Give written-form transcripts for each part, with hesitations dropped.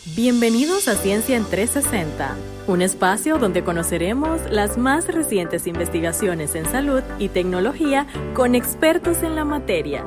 Bienvenidos a Ciencia en 360, un espacio donde conoceremos las más recientes investigaciones en salud y tecnología con expertos en la materia.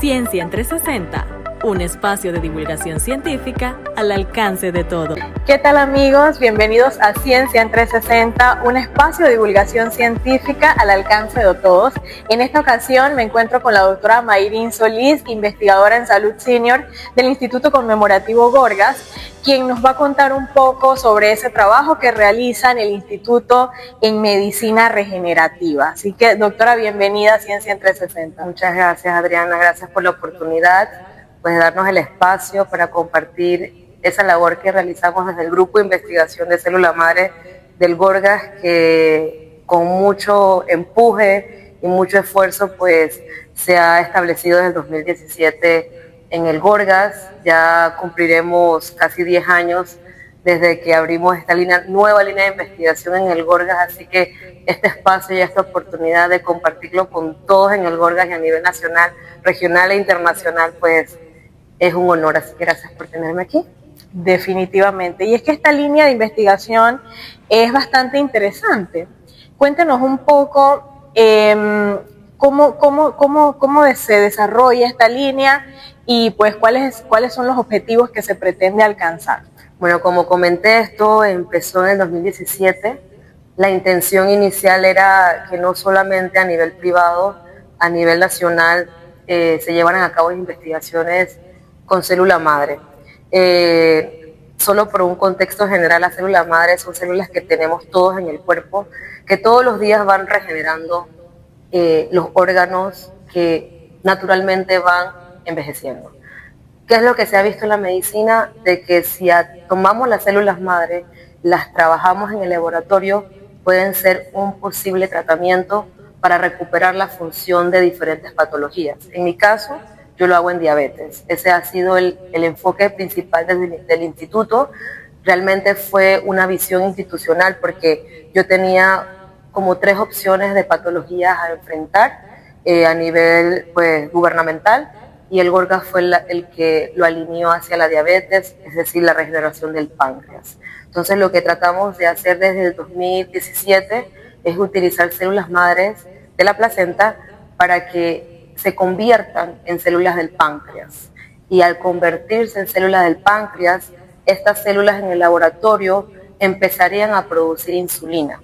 Ciencia en 360, un espacio de divulgación científica al alcance de todos. ¿Qué tal, amigos? Bienvenidos a Ciencia en 360, un espacio de divulgación científica al alcance de todos. En esta ocasión me encuentro con la doctora Mayrin Solís, investigadora en salud senior del Instituto Conmemorativo Gorgas, quien nos va a contar un poco sobre ese trabajo que realiza en el Instituto en Medicina Regenerativa. Así que, doctora, bienvenida a Ciencia en 360. Muchas gracias, Adriana. Gracias por la oportunidad de darnos el espacio para compartir esa labor que realizamos desde el Grupo de Investigación de Célula Madre del Gorgas, que con mucho empuje y mucho esfuerzo pues se ha establecido desde el 2017 en el Gorgas. Ya cumpliremos casi 10 años desde que abrimos esta nueva línea de investigación en el Gorgas, así que este espacio y esta oportunidad de compartirlo con todos en el Gorgas y a nivel nacional, regional e internacional, pues es un honor, así que gracias por tenerme aquí. Definitivamente, y es que esta línea de investigación es bastante interesante. Cuéntenos un poco cómo se desarrolla esta línea y pues cuáles son los objetivos que se pretende alcanzar. Bueno, como comenté, esto empezó en el 2017. La intención inicial era que no solamente a nivel privado, a nivel nacional, se llevaran a cabo investigaciones con célula madre. Solo por un contexto general, las células madre son células que tenemos todos en el cuerpo, que todos los días van regenerando los órganos que naturalmente van envejeciendo. ¿Qué es lo que se ha visto en la medicina? De que si tomamos las células madre, las trabajamos en el laboratorio, pueden ser un posible tratamiento para recuperar la función de diferentes patologías. En mi caso, yo lo hago en diabetes. Ese ha sido el enfoque principal del instituto. Realmente fue una visión institucional porque yo tenía como 3 opciones de patologías a enfrentar a nivel pues, gubernamental, y el Gorgas fue el que lo alineó hacia la diabetes, es decir, la regeneración del páncreas. Entonces lo que tratamos de hacer desde el 2017 es utilizar células madres de la placenta para que se conviertan en células del páncreas. Y al convertirse en células del páncreas, estas células en el laboratorio empezarían a producir insulina.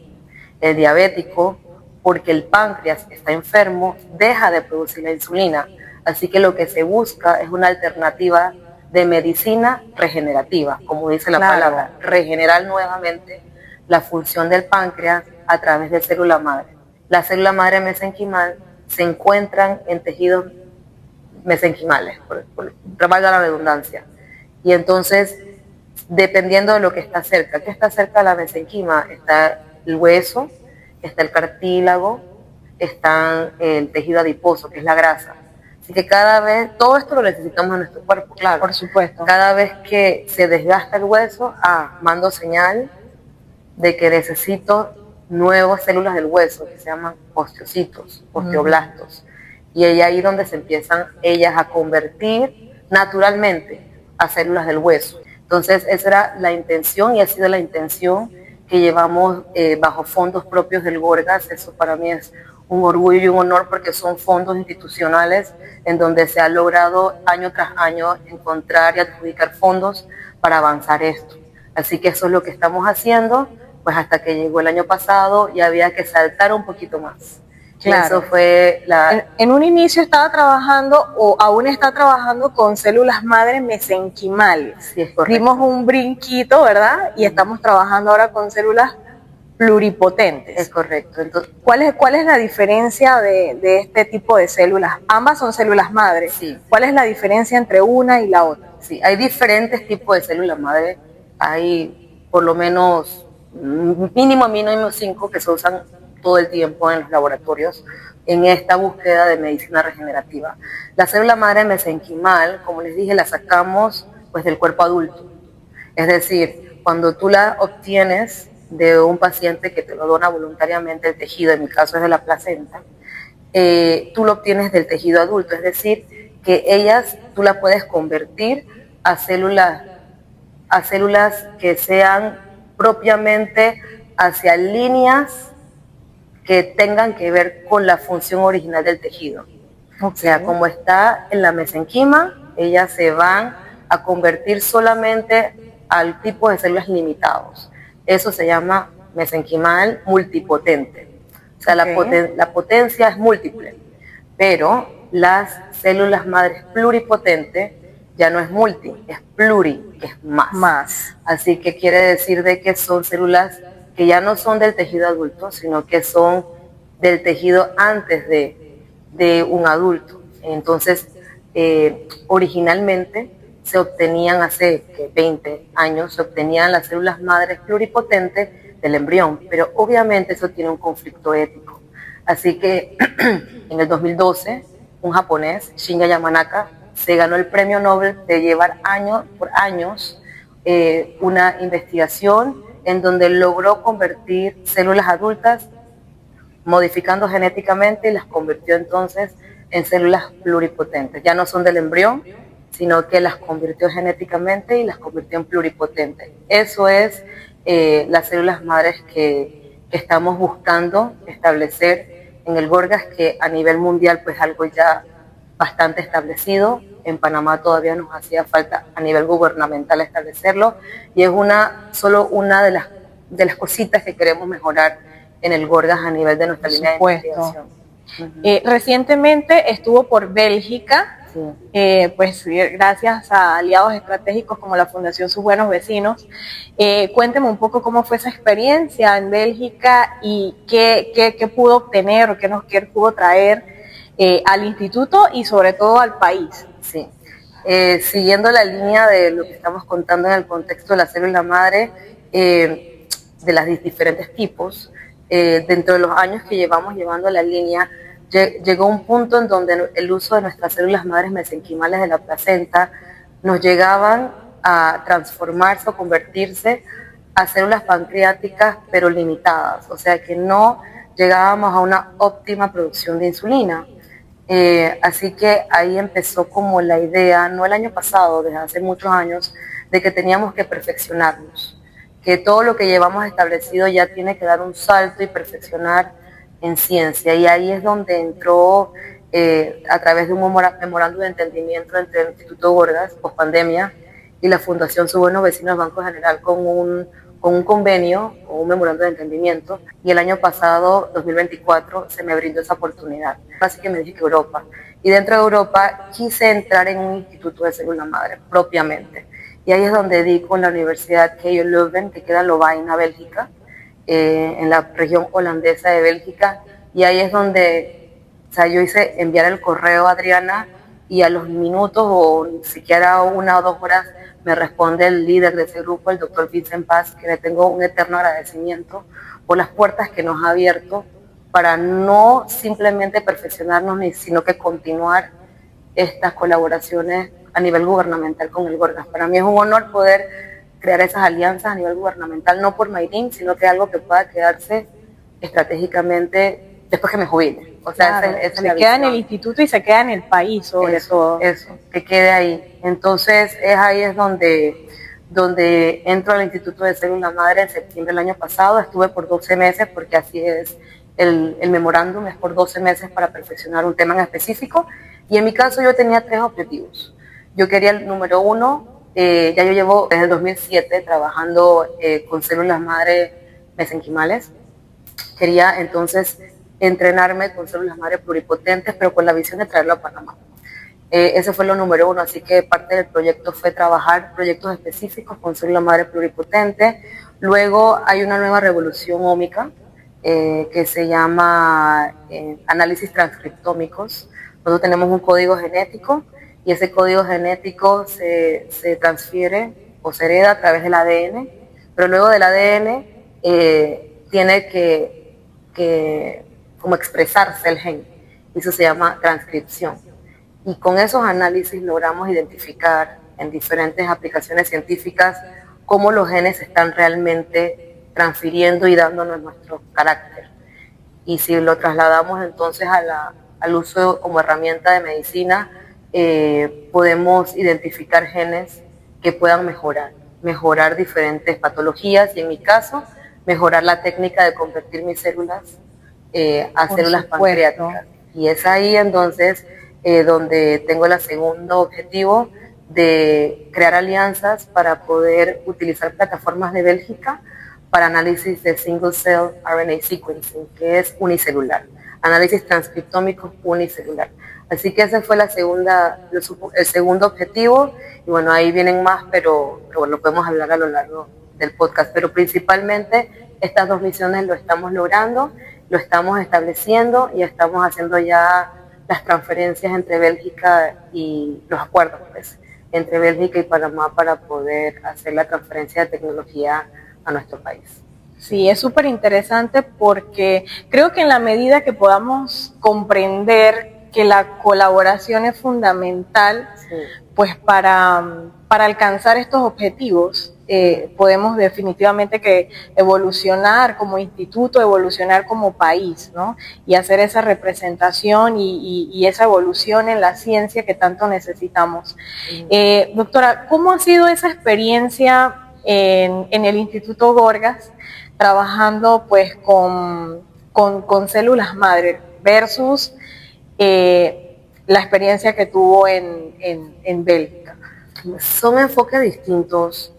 El diabético, porque el páncreas está enfermo, deja de producir la insulina. Así que lo que se busca es una alternativa de medicina regenerativa, como dice la palabra, regenerar nuevamente la función del páncreas a través de célula madre. La célula madre mesenquimal se encuentran en tejidos mesenquimales, por valga la redundancia. Y entonces, dependiendo de lo que está cerca, ¿qué está cerca de la mesenquima? Está el hueso, está el cartílago, está el tejido adiposo, que es la grasa. Así que cada vez, todo esto lo necesitamos en nuestro cuerpo, claro. Por supuesto. Cada vez que se desgasta el hueso, mando señal de que necesito nuevas células del hueso, que se llaman osteocitos, osteoblastos. Y es ahí donde se empiezan ellas a convertir naturalmente a células del hueso. Entonces esa era la intención y ha sido la intención que llevamos bajo fondos propios del Gorgas. Eso para mí es un orgullo y un honor porque son fondos institucionales en donde se ha logrado año tras año encontrar y adjudicar fondos para avanzar esto. Así que eso es lo que estamos haciendo, pues hasta que llegó el año pasado y había que saltar un poquito más. Claro. Eso fue en un inicio estaba trabajando o aún está trabajando con células madre mesenquimales. Sí, es correcto. Dimos un brinquito, ¿verdad? Y estamos trabajando ahora con células pluripotentes. Es correcto. Entonces, ¿Cuál es la diferencia de este tipo de células? Ambas son células madre. Sí. ¿Cuál es la diferencia entre una y la otra? Sí, hay diferentes tipos de células madre. Hay por lo menos mínimo 5 que se usan todo el tiempo en los laboratorios en esta búsqueda de medicina regenerativa. La célula madre mesenquimal, como les dije, la sacamos pues del cuerpo adulto. Es decir, cuando tú la obtienes de un paciente que te lo dona voluntariamente el tejido, en mi caso es de la placenta, tú lo obtienes del tejido adulto, es decir, que tú la puedes convertir a células a células que sean propiamente hacia líneas que tengan que ver con la función original del tejido. O sea, como está en la mesenquima, ellas se van a convertir solamente al tipo de células limitados. Eso se llama mesenquimal multipotente. O sea, la potencia es múltiple, pero las células madres pluripotentes ya no es multi, es pluri, que es más. Así que quiere decir de que son células que ya no son del tejido adulto, sino que son del tejido antes de un adulto. Entonces, originalmente se obtenían hace 20 años, se obtenían las células madres pluripotentes del embrión, pero obviamente eso tiene un conflicto ético. Así que en el 2012, un japonés, Shinya Yamanaka, se ganó el premio Nobel de llevar años por años una investigación en donde logró convertir células adultas modificando genéticamente y las convirtió entonces en células pluripotentes. Ya no son del embrión, sino que las convirtió genéticamente y las convirtió en pluripotentes. Eso es las células madres que estamos buscando establecer en el Gorgas, que a nivel mundial pues algo ya bastante establecido. En Panamá todavía nos hacía falta a nivel gubernamental establecerlo, y es solo una de las cositas que queremos mejorar en el Gorgas a nivel de nuestra línea de investigación. Recientemente estuvo por Bélgica, pues gracias a aliados estratégicos como la Fundación Sus Buenos Vecinos. Cuénteme un poco cómo fue esa experiencia en Bélgica y qué pudo obtener o qué pudo traer al instituto y sobre todo al país. Sí. Siguiendo la línea de lo que estamos contando en el contexto de la célula madre, de las diferentes tipos, dentro de los años que llevamos llevando la línea, llegó un punto en donde el uso de nuestras células madres mesenquimales de la placenta nos llegaban a transformarse o convertirse a células pancreáticas pero limitadas, o sea que no llegábamos a una óptima producción de insulina. Así que ahí empezó como la idea, no el año pasado, desde hace muchos años, de que teníamos que perfeccionarnos, que todo lo que llevamos establecido ya tiene que dar un salto y perfeccionar en ciencia. Y ahí es donde entró, a través de un memorándum de entendimiento entre el Instituto Gorgas, pospandemia, y la Fundación Sus Buenos Vecinos Banco General, con un convenio, con un memorándum de entendimiento, y el año pasado, 2024, se me brindó esa oportunidad. Así que me dije que Europa. Y dentro de Europa quise entrar en un instituto de célula madre, propiamente. Y ahí es donde di con la Universidad KU Leuven, que queda en Lovaina, Bélgica, en la región holandesa de Bélgica. Y ahí es donde, o sea, yo hice enviar el correo a Adriana, y a los minutos o ni siquiera 1 o 2 horas me responde el líder de ese grupo, el doctor Vincent Paz, que le tengo un eterno agradecimiento por las puertas que nos ha abierto para no simplemente perfeccionarnos, sino que continuar estas colaboraciones a nivel gubernamental con el Gorgas. Para mí es un honor poder crear esas alianzas a nivel gubernamental, no por Mayrin, sino que algo que pueda quedarse estratégicamente después que me jubile. O sea, claro, se queda en el instituto y se queda en el país, sobre todo. Eso, que quede ahí. Entonces, ahí es donde entro al Instituto de Célula Madre en septiembre del año pasado. Estuve por 12 meses, porque así es el memorándum, es por 12 meses para perfeccionar un tema en específico. Y en mi caso yo tenía 3 objetivos. Yo quería el número 1, ya yo llevo desde el 2007 trabajando con células madre mesenquimales. Quería entonces entrenarme con células madre pluripotentes, pero con la visión de traerlo a Panamá. Ese fue lo número 1, así que parte del proyecto fue trabajar proyectos específicos con células madre pluripotentes. Luego hay una nueva revolución ómica que se llama análisis transcriptómicos. Nosotros tenemos un código genético y ese código genético se transfiere o se hereda a través del ADN, pero luego del ADN tiene que como expresarse el gen, y eso se llama transcripción. Y con esos análisis logramos identificar en diferentes aplicaciones científicas cómo los genes se están realmente transfiriendo y dándonos nuestro carácter. Y si lo trasladamos entonces al uso como herramienta de medicina, podemos identificar genes que puedan mejorar. mejorar diferentes patologías y en mi caso, mejorar la técnica de convertir mis células a células pancreáticas. Y es ahí entonces donde tengo el segundo objetivo de crear alianzas para poder utilizar plataformas de Bélgica para análisis de single cell RNA sequencing, que es unicelular, análisis transcriptómico unicelular. Así que ese fue el segundo objetivo, y bueno, ahí vienen más, pero bueno, lo podemos hablar a lo largo del podcast, pero principalmente estas dos misiones lo estamos logrando, lo estamos estableciendo y estamos haciendo ya las transferencias entre Bélgica y los acuerdos, pues, entre Bélgica y Panamá para poder hacer la transferencia de tecnología a nuestro país. Sí, es súper interesante porque creo que en la medida que podamos comprender que la colaboración es fundamental, sí, pues para alcanzar estos objetivos, podemos definitivamente que evolucionar como instituto, evolucionar como país, ¿no? Y hacer esa representación y esa evolución en la ciencia que tanto necesitamos. Doctora, ¿cómo ha sido esa experiencia en el Instituto Gorgas trabajando pues con células madre versus la experiencia que tuvo en Bélgica? Son enfoques distintos,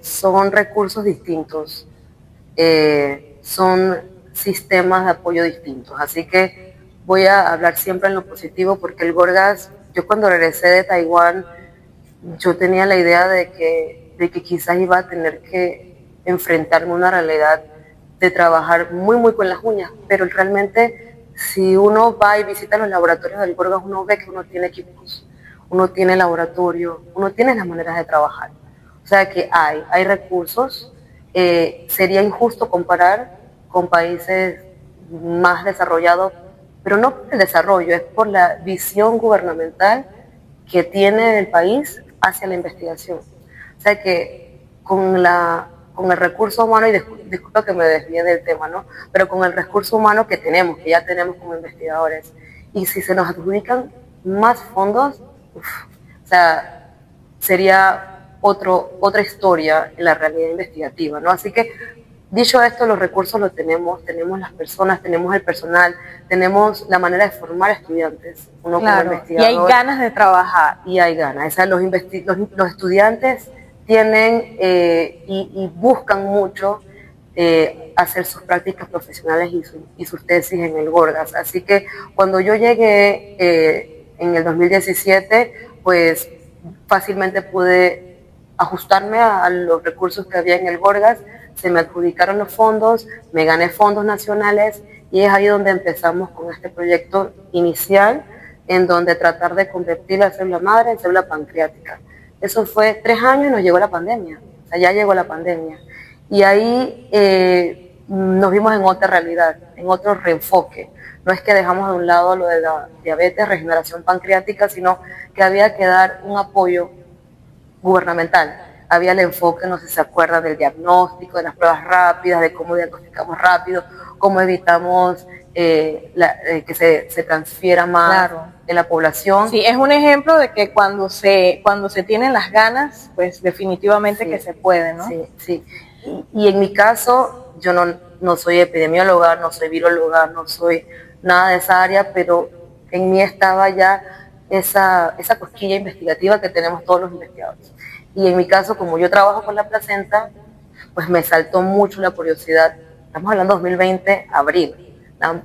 son recursos distintos, son sistemas de apoyo distintos. Así que voy a hablar siempre en lo positivo porque el Gorgas, yo cuando regresé de Taiwán, yo tenía la idea de que quizás iba a tener que enfrentarme a una realidad de trabajar muy con las uñas, pero realmente si uno va y visita los laboratorios del Gorgas, uno ve que uno tiene equipos, uno tiene laboratorio, uno tiene las maneras de trabajar. O sea que hay recursos. Sería injusto comparar con países más desarrollados, pero no por el desarrollo, es por la visión gubernamental que tiene el país hacia la investigación. O sea que con el recurso humano, y disculpa que me desvíe del tema, ¿no? Pero con el recurso humano que ya tenemos como investigadores, y si se nos adjudican más fondos, o sea, sería otra historia en la realidad investigativa, ¿no? Así que, dicho esto, los recursos los tenemos las personas, tenemos el personal, tenemos la manera de formar estudiantes, uno claro, como investigador. Y hay ganas de trabajar. Y hay ganas, o sea, los estudiantes tienen y buscan mucho hacer sus prácticas profesionales y sus tesis en el Gorgas. Así que cuando yo llegué en el 2017, pues fácilmente pude ajustarme a los recursos que había en el Gorgas, se me adjudicaron los fondos, me gané fondos nacionales y es ahí donde empezamos con este proyecto inicial en donde tratar de convertir la célula madre en célula pancreática. Eso fue 3 años y nos llegó la pandemia, o sea, ya llegó la pandemia. Y ahí nos vimos en otra realidad, en otro reenfoque. No es que dejamos de un lado lo de la diabetes, regeneración pancreática, sino que había que dar un apoyo gubernamental. Había el enfoque, no sé si se acuerdan, del diagnóstico, de las pruebas rápidas, de cómo diagnosticamos rápido, cómo evitamos que se transfiera más, claro, en la población. Sí, es un ejemplo de que cuando se tienen las ganas, pues definitivamente sí, que se puede, ¿no? Sí, sí. Y en mi caso, yo no soy epidemióloga, no soy viróloga, no soy nada de esa área, pero en mí estaba ya esa cosquilla investigativa que tenemos todos los investigadores. Y en mi caso, como yo trabajo con la placenta, pues me saltó mucho la curiosidad. Estamos hablando de 2020, abril.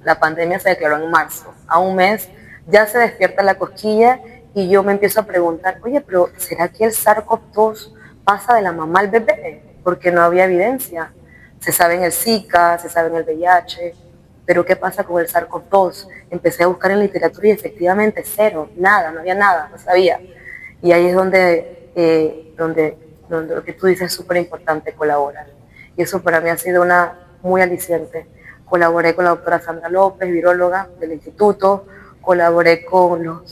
La pandemia se declaró en marzo. A un mes ya se despierta la cosquilla y yo me empiezo a preguntar, oye, pero ¿será que el SARS-CoV-2 pasa de la mamá al bebé? Porque no había evidencia. Se sabe en el Zika, se sabe en el VIH, pero ¿qué pasa con el SARS-CoV-2? Empecé a buscar en literatura y efectivamente cero, nada, no había nada, no sabía. Y ahí es donde lo que tú dices es súper importante, colaborar. Y eso para mí ha sido muy aliciente. Colaboré con la doctora Sandra López, viróloga del instituto, colaboré con no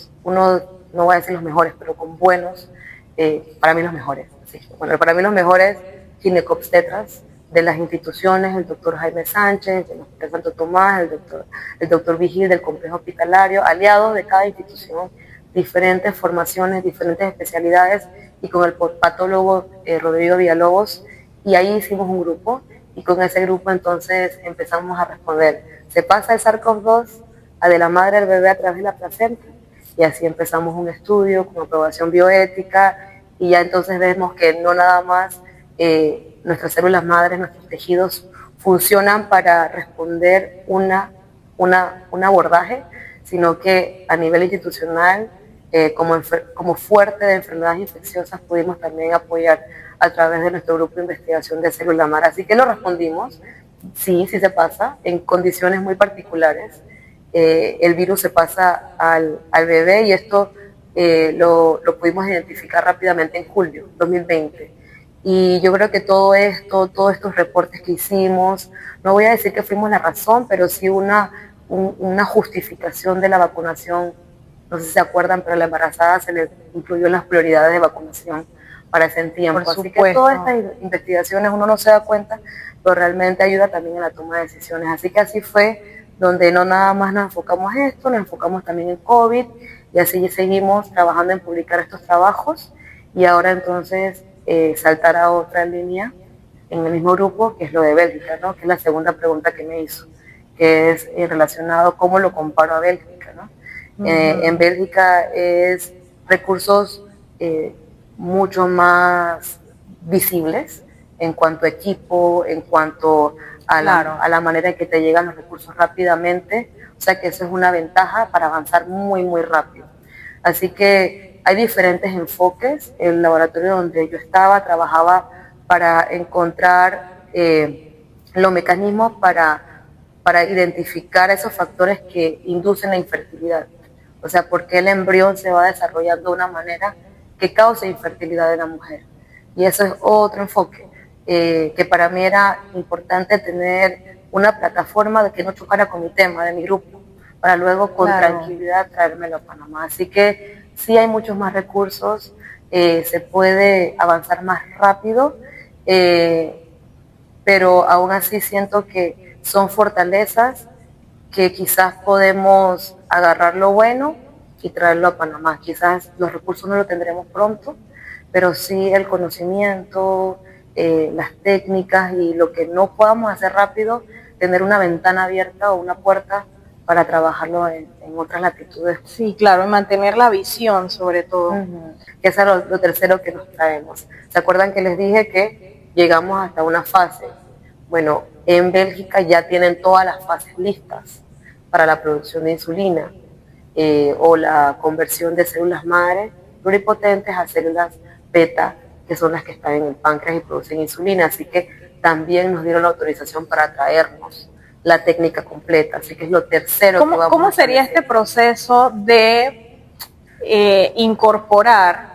voy a decir los mejores, pero con buenos, para mí los mejores. Sí. Bueno, para mí los mejores ginecobstetras de las instituciones, el doctor Jaime Sánchez, del Hospital Santo Tomás, el doctor Vigil del Complejo Hospitalario, aliados de cada institución, diferentes formaciones, diferentes especialidades, y con el patólogo Rodrigo Villalobos, y ahí hicimos un grupo, y con ese grupo entonces empezamos a responder. Se pasa el SARS-CoV-2 a de la madre al bebé a través de la placenta, y así empezamos un estudio con aprobación bioética, y ya entonces vemos que no nada más nuestras células madres, nuestros tejidos funcionan para responder un abordaje, sino que a nivel institucional, como fuerte de enfermedades infecciosas, pudimos también apoyar a través de nuestro grupo de investigación de célula madre. Así que lo respondimos, sí, sí se pasa, en condiciones muy particulares. El virus se pasa al bebé, y esto lo pudimos identificar rápidamente en julio 2020. Y yo creo que todo esto, todos estos reportes que hicimos, no voy a decir que fuimos la razón, pero sí una justificación de la vacunación. No sé si se acuerdan, pero a la embarazada se le incluyó en las prioridades de vacunación para ese tiempo. Así que todas estas investigaciones uno no se da cuenta, pero realmente ayuda también en la toma de decisiones. Así que así fue donde no nada más nos enfocamos en esto, nos enfocamos también en COVID, y así seguimos trabajando en publicar estos trabajos, y ahora entonces saltar a otra línea en el mismo grupo, que es lo de Bélgica, ¿no? Que es la segunda pregunta que me hizo, que es relacionado cómo lo comparo a Bélgica, ¿no? En Bélgica es recursos mucho más visibles en cuanto a equipo, en cuanto a la manera en que te llegan los recursos rápidamente. O sea que eso es una ventaja para avanzar muy, muy rápido. Así que hay diferentes enfoques. El laboratorio donde yo estaba trabajaba para encontrar los mecanismos para identificar esos factores que inducen la infertilidad. O sea, por qué el embrión se va desarrollando de una manera que causa infertilidad en la mujer. Y eso es otro enfoque, que para mí era importante tener una plataforma de que no chocara con mi tema, de mi grupo, para luego con tranquilidad traérmelo a Panamá. Así que sí hay muchos más recursos, se puede avanzar más rápido, pero aún así siento que son fortalezas que quizás podemos agarrar lo bueno y traerlo a Panamá. Quizás los recursos no lo tendremos pronto, pero sí el conocimiento, las técnicas y lo que no podamos hacer rápido, tener una ventana abierta o una puerta para trabajarlo en otras latitudes. Sí, claro, y mantener la visión sobre todo. Que eso es lo tercero que nos traemos. ¿Se acuerdan que les dije que llegamos hasta una fase? Bueno, en Bélgica ya tienen todas las fases listas para la producción de insulina o la conversión de células madre pluripotentes a células beta, que son las que están en el páncreas y producen insulina. Así que también nos dieron la autorización para traernos la técnica completa. Así que es lo tercero que vamos a hacer. ¿Cómo sería este proceso de incorporar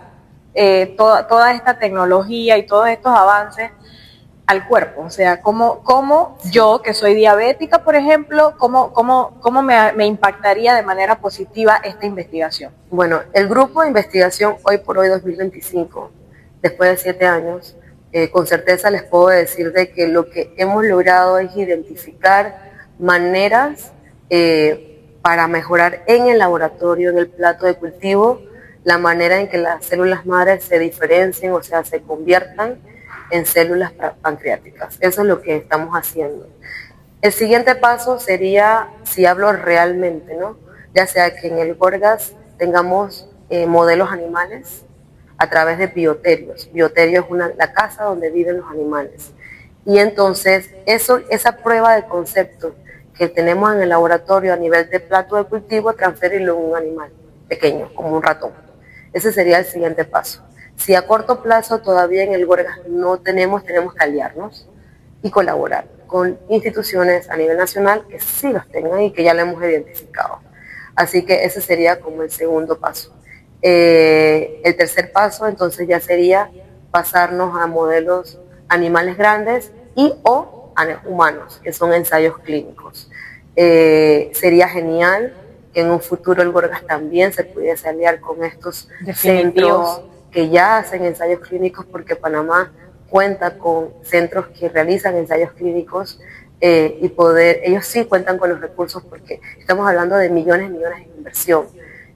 toda esta tecnología y todos estos avances al cuerpo? O sea, ¿cómo yo, que soy diabética, por ejemplo, cómo me impactaría de manera positiva esta investigación? Bueno, el grupo de investigación hoy por hoy 2025, después de 7 años, con certeza les puedo decir de que lo que hemos logrado es identificar maneras para mejorar en el laboratorio, en el plato de cultivo, la manera en que las células madres se diferencien, o sea, se conviertan en células pancreáticas. Eso es lo que estamos haciendo. El siguiente paso sería, si hablo realmente, ¿no? Ya sea que en el Gorgas tengamos modelos animales a través de bioterios. Bioterio es la casa donde viven los animales. Y entonces esa prueba de concepto que tenemos en el laboratorio a nivel de plato de cultivo, transferirlo en un animal pequeño, como un ratón. Ese sería el siguiente paso. Si a corto plazo todavía en el Gorgas no tenemos que aliarnos y colaborar con instituciones a nivel nacional que sí los tengan y que ya lo hemos identificado. Así que ese sería como el segundo paso. El tercer paso entonces ya sería pasarnos a modelos animales grandes y o humanos, que son ensayos clínicos. Sería genial que en un futuro el Gorgas también se pudiese aliar con estos centros que ya hacen ensayos clínicos, porque Panamá cuenta con centros que realizan ensayos clínicos y ellos sí cuentan con los recursos, porque estamos hablando de millones y millones de inversión.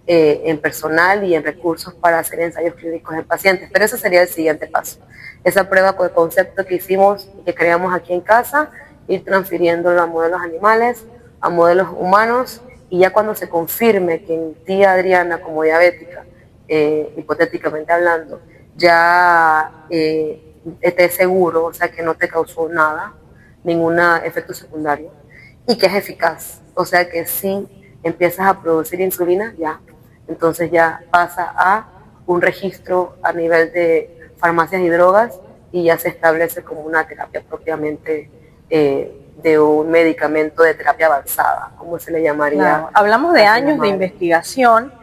en personal y en recursos para hacer ensayos clínicos en pacientes. Pero ese sería el siguiente paso. Esa prueba de concepto que hicimos y que creamos aquí en casa, ir transfiriéndolo a modelos animales, a modelos humanos, y ya cuando se confirme que en ti, Adriana, como diabética, hipotéticamente hablando, ya estés seguro, o sea, que no te causó nada, ningún efecto secundario, y que es eficaz, o sea, que si empiezas a producir insulina, ya, entonces ya pasa a un registro a nivel de farmacias y drogas y ya se establece como una terapia propiamente de un medicamento de terapia avanzada, como se le llamaría. Claro. Hablamos de años de investigación,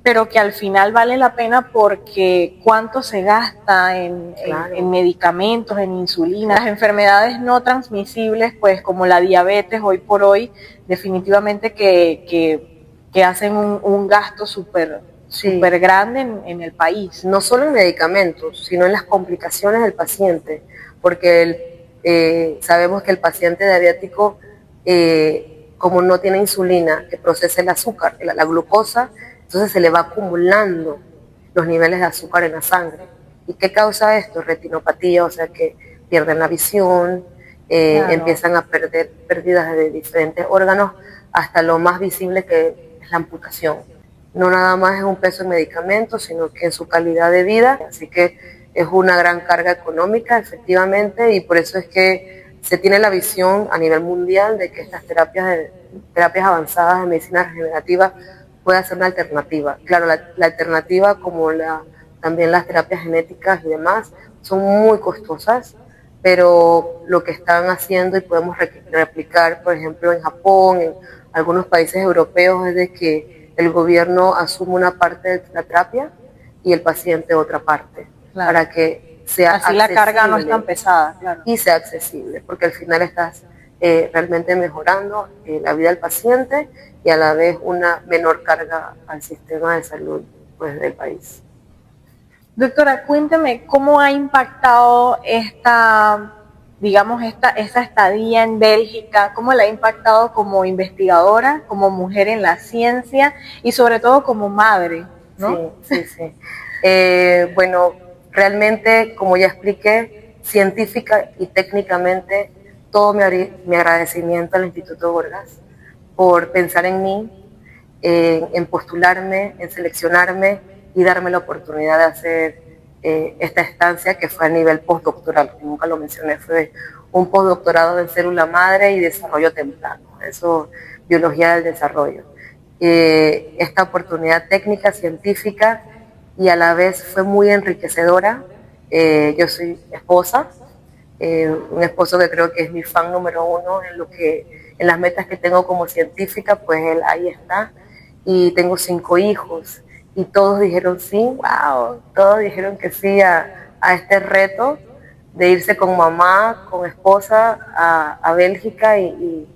pero que al final vale la pena porque cuánto se gasta en medicamentos, en insulina. Las enfermedades no transmisibles, pues como la diabetes hoy por hoy, definitivamente que hacen un gasto súper grande en el país. No solo en medicamentos, sino en las complicaciones del paciente, porque sabemos que el paciente diabético, como no tiene insulina que procese el azúcar, la glucosa, entonces se le va acumulando los niveles de azúcar en la sangre. ¿Y qué causa esto? Retinopatía, o sea que pierden la visión, empiezan a perder pérdidas de diferentes órganos, hasta lo más visible que es la amputación. No nada más es un peso en medicamentos, sino que en su calidad de vida. Así que es una gran carga económica, efectivamente, y por eso es que se tiene la visión a nivel mundial de que estas terapias avanzadas de medicina regenerativa puede ser una alternativa. Claro, la alternativa, como también las terapias genéticas y demás, son muy costosas, pero lo que están haciendo y podemos replicar, por ejemplo, en Japón, en algunos países europeos, es de que el gobierno asume una parte de la terapia y el paciente otra parte, para que sea así la carga no es tan pesada, claro. Y sea accesible, porque al final estás realmente mejorando la vida del paciente y a la vez una menor carga al sistema de salud, pues, del país. Doctora, cuéntame cómo ha impactado esta estadía en Bélgica, cómo la ha impactado como investigadora, como mujer en la ciencia y sobre todo como madre, ¿no? Sí. Bueno, realmente, como ya expliqué, científica y técnicamente, todo mi agradecimiento al Instituto Gorgas por pensar en mí, en postularme, en seleccionarme y darme la oportunidad de hacer esta estancia que fue a nivel postdoctoral, que nunca lo mencioné, fue un postdoctorado en célula madre y desarrollo temprano, eso, biología del desarrollo. Esta oportunidad técnica, científica y a la vez fue muy enriquecedora. Yo soy esposa, un esposo que creo que es mi fan número uno en las metas que tengo como científica, pues él ahí está. Y tengo 5 hijos y todos dijeron sí, wow, todos dijeron que sí a este reto de irse con mamá, con esposa a Bélgica y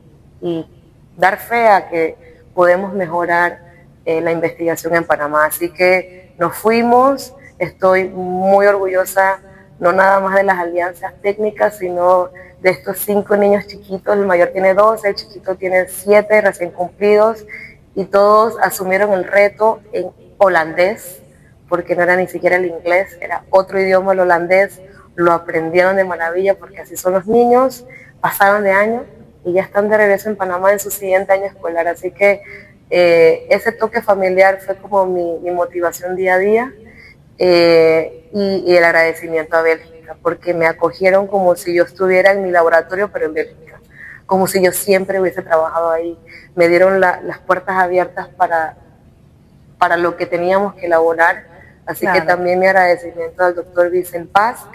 dar fe a que podemos mejorar la investigación en Panamá. Así que nos fuimos, estoy muy orgullosa no nada más de las alianzas técnicas, sino de estos 5 niños chiquitos. El mayor tiene 12, el chiquito tiene 7 recién cumplidos, y todos asumieron el reto en holandés, porque no era ni siquiera el inglés, era otro idioma, el holandés. Lo aprendieron de maravilla porque así son los niños, pasaron de año y ya están de regreso en Panamá en su siguiente año escolar. Así que ese toque familiar fue como mi motivación día a día. Y el agradecimiento a Bélgica, porque me acogieron como si yo estuviera en mi laboratorio, pero en Bélgica, como si yo siempre hubiese trabajado ahí. Me dieron las puertas abiertas para lo que teníamos que elaborar, así que también mi agradecimiento al doctor Vicent Pasc,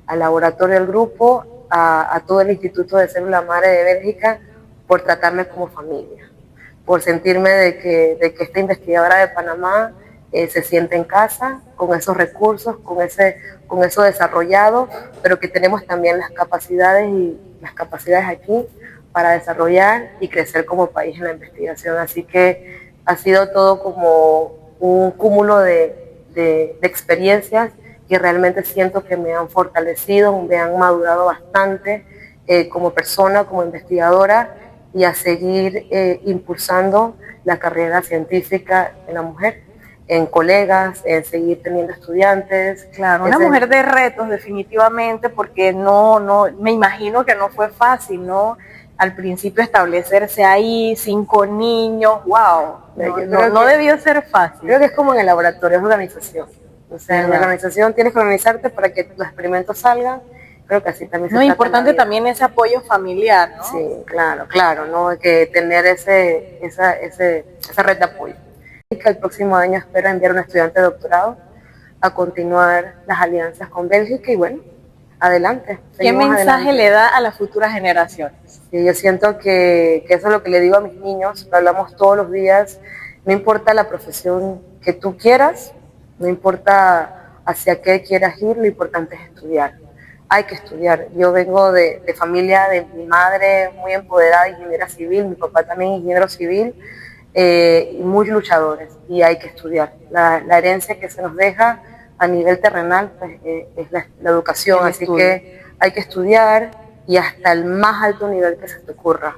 al laboratorio del grupo, a todo el Instituto de Célula Madre de Bélgica, por tratarme como familia, por sentirme de que esta investigadora de Panamá se siente en casa, con esos recursos, con eso desarrollado, pero que tenemos también las capacidades aquí para desarrollar y crecer como país en la investigación. Así que ha sido todo como un cúmulo de experiencias que realmente siento que me han fortalecido, me han madurado bastante como persona, como investigadora, y a seguir impulsando la carrera científica en la mujer en colegas, en seguir teniendo estudiantes. Claro, una mujer de retos definitivamente, porque me imagino que no fue fácil, ¿no? Al principio establecerse ahí, 5 niños, wow, no debió ser fácil. Creo que es como en el laboratorio, es organización. O sea, en la organización tienes que organizarte para que los experimentos salgan. Creo que así también se trata. No, importante también ese apoyo familiar, ¿no? Sí, claro, ¿no? Hay que tener esa red de apoyo. El próximo año espero enviar a un estudiante de doctorado a continuar las alianzas con Bélgica y bueno, adelante. ¿Qué mensaje le da a las futuras generaciones? Sí, yo siento que eso es lo que le digo a mis niños, lo hablamos todos los días, no importa la profesión que tú quieras, no importa hacia qué quieras ir, lo importante es estudiar. Hay que estudiar. Yo vengo de familia de mi madre muy empoderada, ingeniera civil, mi papá también ingeniero civil, muy luchadores, y hay que estudiar. La herencia que se nos deja a nivel terrenal pues, es la educación, así que hay que estudiar y hasta el más alto nivel que se te ocurra.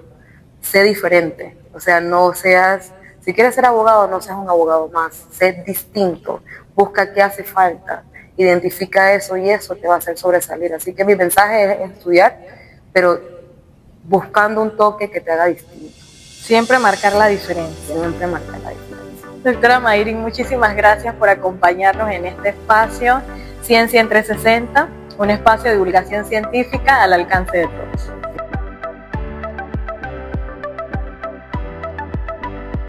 Sé diferente, o sea, no seas, si quieres ser abogado, no seas un abogado más, sé distinto, busca qué hace falta, identifica eso y eso te va a hacer sobresalir. Así que mi mensaje es estudiar, pero buscando un toque que te haga distinto. Siempre marcar la diferencia. Siempre marcar la diferencia. Doctora Mayrin, muchísimas gracias por acompañarnos en este espacio Ciencia en 360, un espacio de divulgación científica al alcance de todos.